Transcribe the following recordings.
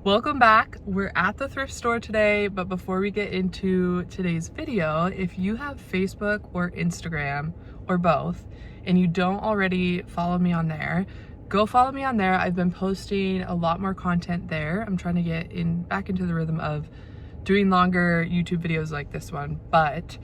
Welcome back. We're at the thrift store today, but before we get into today's video, if you have Facebook or Instagram or both and you don't already follow me on there, go follow me on there. I've been posting a lot more content there. I'm trying to get back into the rhythm of doing longer YouTube videos like this one, but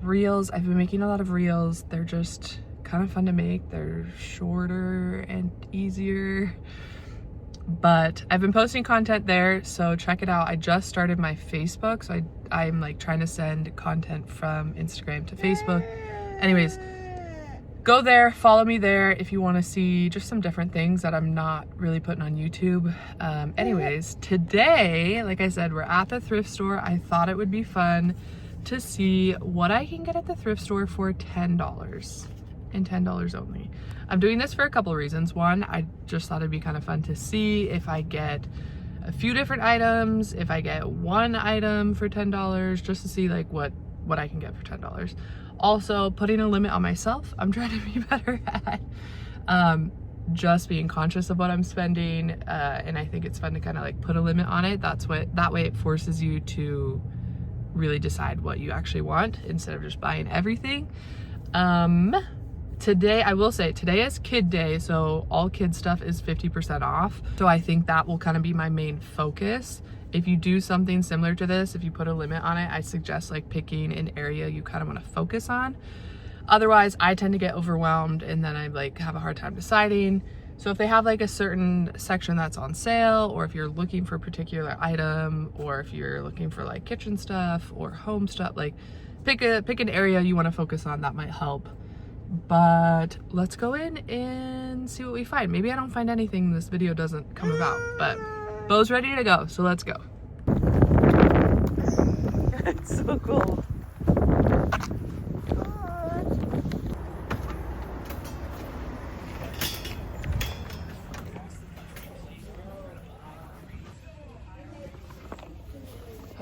reels, I've been making a lot of reels. They're just kind of fun to make. They're shorter and easier. But I've been posting content there, so check it out. I just started my Facebook, so I'm like trying to send content from Instagram to Facebook. Anyways, go there, follow me there if you want to see just some different things that I'm not really putting on YouTube. Anyways, today, like I said, we're at the thrift store. I thought it would be fun to see what I can get at the thrift store for $10 and $10 only. I'm doing this for a couple of reasons. One, I just thought it'd be kind of fun to see if I get a few different items, if I get one item for $10, just to see like what I can get for $10. Also, putting a limit on myself. I'm trying to be better at just being conscious of what I'm spending, and I think it's fun to kind of like put a limit on it. That way it forces you to really decide what you actually want instead of just buying everything. Today, I will say, today is kid day, so all kid stuff is 50% off. So I think that will kind of be my main focus. If you do something similar to this, if you put a limit on it, I suggest like picking an area you kind of want to focus on. Otherwise, I tend to get overwhelmed and then I like have a hard time deciding. So if they have like a certain section that's on sale, or if you're looking for a particular item, or if you're looking for like kitchen stuff or home stuff, like pick an area you want to focus on, that might help. But let's go in and see what we find. Maybe I don't find anything, this video doesn't come about, but Bo's ready to go, so let's go. It's so cool.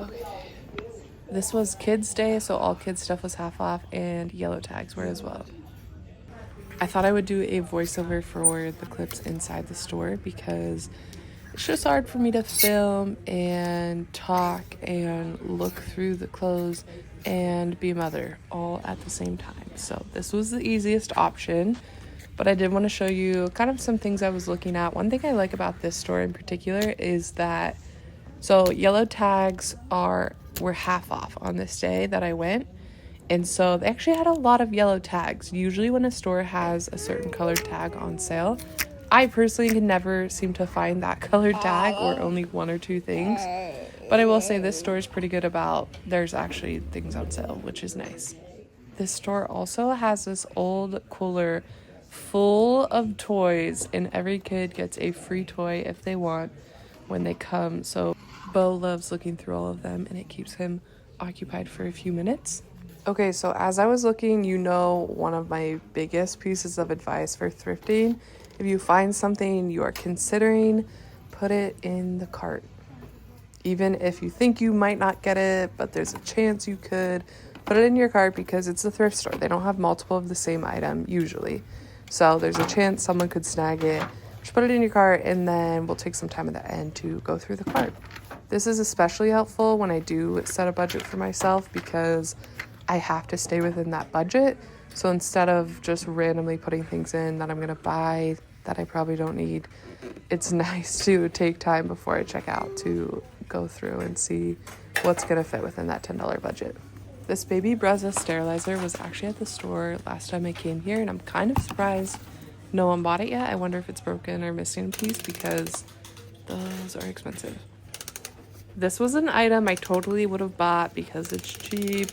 Okay. This was kids' day, so all kids' stuff was half off and yellow tags were as well. I thought I would do a voiceover for the clips inside the store because it's just hard for me to film and talk and look through the clothes and be a mother all at the same time. So this was the easiest option, but I did want to show you kind of some things I was looking at. One thing I like about this store in particular is that, so yellow tags were half off on this day that I went. And so they actually had a lot of yellow tags. Usually when a store has a certain colored tag on sale, I personally can never seem to find that colored tag or only one or two things. But I will say this store is pretty good about there's actually things on sale, which is nice. This store also has this old cooler full of toys, and every kid gets a free toy if they want when they come. So Bo loves looking through all of them and it keeps him occupied for a few minutes. Okay, so as I was looking, one of my biggest pieces of advice for thrifting, if you find something you are considering, put it in the cart. Even if you think you might not get it, but there's a chance you could, put it in your cart because it's a thrift store. They don't have multiple of the same item usually. So there's a chance someone could snag it. Just put it in your cart and then we'll take some time at the end to go through the cart. This is especially helpful when I do set a budget for myself because I have to stay within that budget. So instead of just randomly putting things in that I'm gonna buy that I probably don't need, it's nice to take time before I check out to go through and see what's gonna fit within that $10 budget. This baby Brezza sterilizer was actually at the store last time I came here, and I'm kind of surprised no one bought it yet. I wonder if it's broken or missing a piece because those are expensive. This was an item I totally would have bought because it's cheap.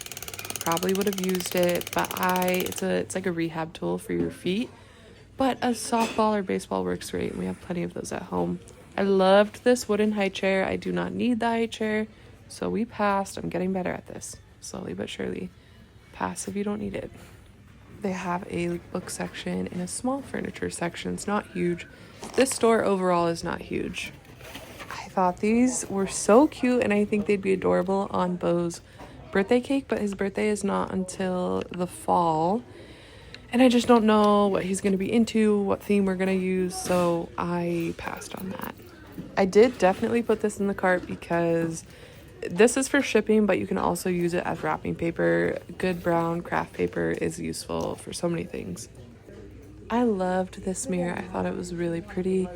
Probably would have used it, but it's like a rehab tool for your feet, but a softball or baseball works great, and we have plenty of those at home. I loved this wooden high chair. I do not need the high chair, so we passed. I'm getting better at this, slowly but surely. Pass if you don't need it. They have a book section and a small furniture section. It's not huge. This store overall is not huge. I thought these were so cute, and I think they'd be adorable on Bo's birthday cake, but his birthday is not until the fall, and I just don't know what he's going to be into, what theme we're going to use, so I passed on that. I did definitely put this in the cart because this is for shipping, but you can also use it as wrapping paper. Good brown craft paper is useful for so many things. I loved this mirror. I thought it was really pretty,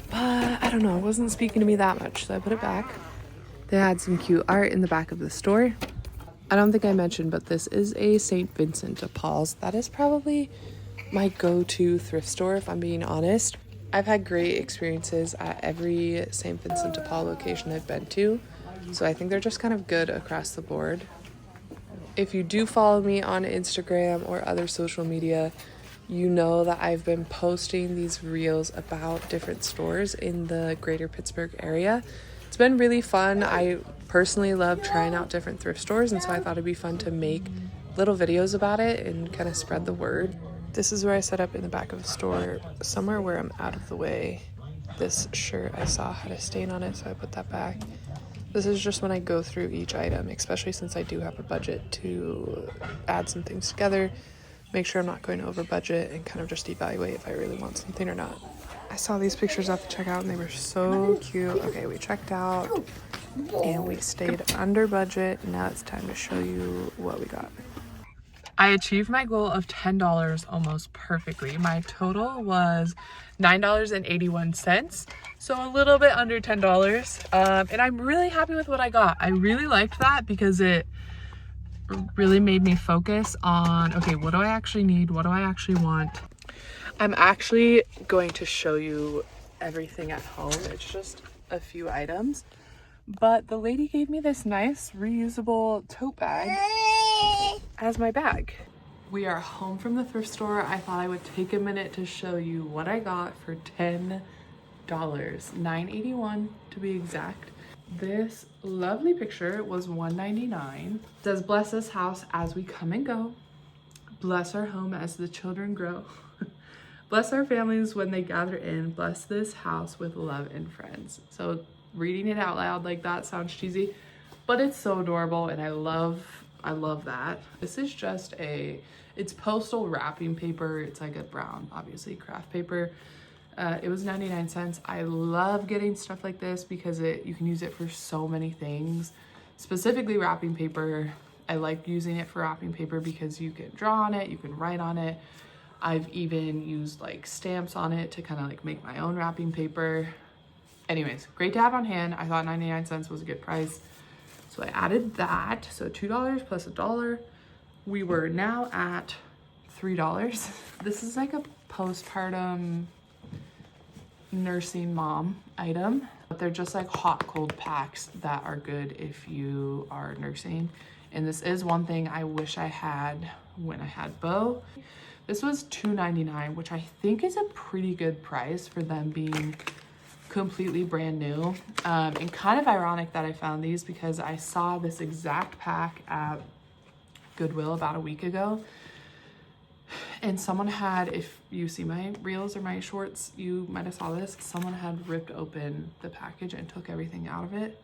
but I don't know, it wasn't speaking to me that much, so I put it back. They had some cute art in the back of the store. I don't think I mentioned, but this is a St. Vincent de Paul's. That is probably my go-to thrift store, if I'm being honest. I've had great experiences at every St. Vincent de Paul location I've been to, so I think they're just kind of good across the board. If you do follow me on Instagram or other social media, you know that I've been posting these reels about different stores in the greater Pittsburgh area. It's been really fun. I personally love trying out different thrift stores, and so I thought it'd be fun to make little videos about it and kind of spread the word. This is where I set up in the back of the store, somewhere where I'm out of the way. This shirt I saw had a stain on it, so I put that back. This is just when I go through each item, especially since I do have a budget, to add some things together, make sure I'm not going over budget, and kind of just evaluate if I really want something or not. I saw these pictures at the checkout and they were so cute. Okay, we checked out and we stayed under budget. Now it's time to show you what we got. I achieved my goal of $10 almost perfectly. My total was $9.81, so a little bit under $10. And I'm really happy with what I got. I really liked that because it really made me focus on, okay, what do I actually need? What do I actually want? I'm actually going to show you everything at home. It's just a few items, but the lady gave me this nice reusable tote bag as my bag. We are home from the thrift store. I thought I would take a minute to show you what I got for $10, $9.81 to be exact. This lovely picture was $1.99. It says, "Bless this house as we come and go. Bless our home as the children grow. Bless our families when they gather in. Bless this house with love and friends." So reading it out loud like that sounds cheesy, but it's so adorable, and I love that. This is just it's postal wrapping paper. It's like a brown, obviously, craft paper. It was 99 cents. I love getting stuff like this because you can use it for so many things, specifically wrapping paper. I like using it for wrapping paper because you can draw on it, you can write on it. I've even used like stamps on it to kind of like make my own wrapping paper. Anyways, great to have on hand. I thought 99 cents was a good price, so I added that. So $2 plus $1. We were now at $3. This is like a postpartum nursing mom item. They're just like hot cold packs that are good if you are nursing, and this is one thing I wish I had when I had Bo. This was $2.99, which I think is a pretty good price for them being completely brand new. And kind of ironic that I found these because I saw this exact pack at Goodwill about a week ago, and someone had, if you see my reels or my shorts, you might have saw this, someone had ripped open the package and took everything out of it.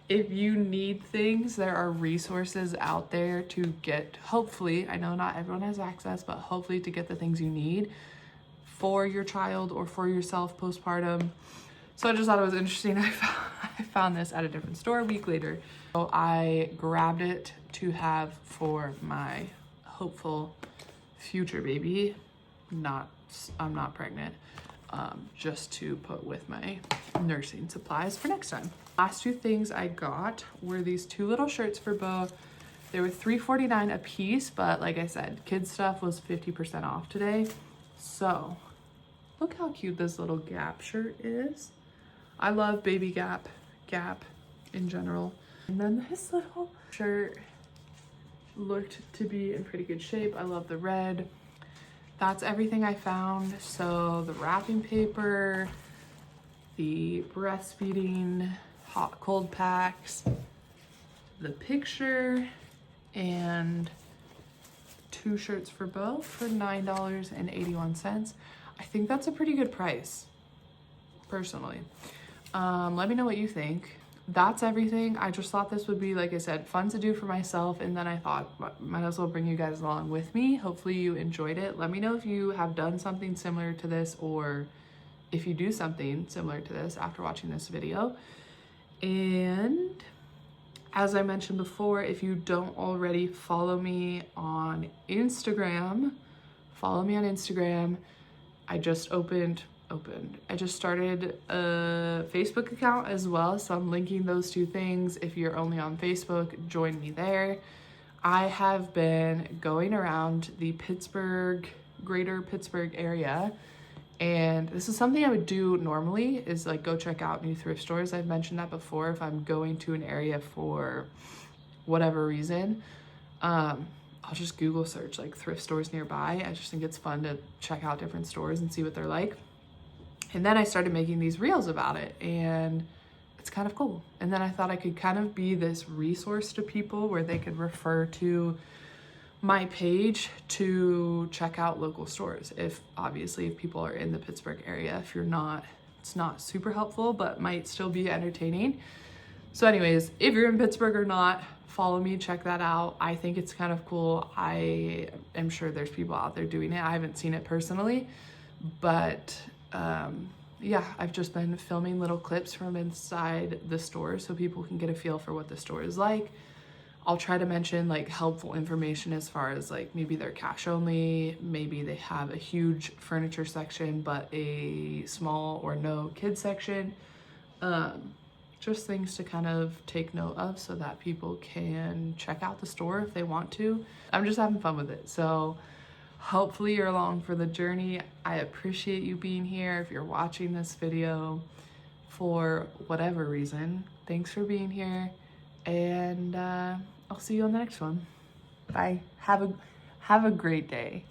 If you need things, there are resources out there to get, hopefully, I know not everyone has access, but hopefully to get the things you need for your child or for yourself postpartum. So I just thought it was interesting. I found this at a different store a week later. So I grabbed it to have for my hopeful future baby. I'm not pregnant. Just to put with my nursing supplies for next time. Last two things I got were these two little shirts for Bo. They were $3.49 a piece, but like I said, kids stuff was 50% off today. So look how cute this little Gap shirt is. I love baby Gap in general. And then this little shirt looked to be in pretty good shape. I love the red. That's everything I found. So the wrapping paper, the breastfeeding hot cold packs, the picture, and two shirts for Bo for $9.81. I think that's a pretty good price, personally. Let me know what you think. That's everything. I just thought this would be, like I said, fun to do for myself, and then I thought might as well bring you guys along with me. Hopefully you enjoyed it. Let me know if you have done something similar to this, or if you do something similar to this after watching this video. And as I mentioned before, if you don't already follow me on Instagram, follow me on Instagram. I just I just started a Facebook account as well, so I'm linking those two things. If you're only on Facebook, join me there. I have been going around the greater Pittsburgh area, and this is something I would do normally, is like go check out new thrift stores. I've mentioned that before. If I'm going to an area for whatever reason, I'll just Google search like thrift stores nearby. I just think it's fun to check out different stores and see what they're like. And then I started making these reels about it, and it's kind of cool. And then I thought I could kind of be this resource to people where they could refer to my page to check out local stores. If people are in the Pittsburgh area. If you're not, it's not super helpful, but might still be entertaining. So anyways, if you're in Pittsburgh or not, follow me, check that out. I think it's kind of cool. I am sure there's people out there doing it. I haven't seen it personally, but yeah, I've just been filming little clips from inside the store so people can get a feel for what the store is like. I'll try to mention like helpful information as far as like maybe they're cash only, maybe they have a huge furniture section but a small or no kids section. Just things to kind of take note of so that people can check out the store if they want to. I'm just having fun with it. So hopefully you're along for the journey. I appreciate you being here. If you're watching this video for whatever reason, thanks for being here. And I'll see you on the next one. Bye. Have a great day.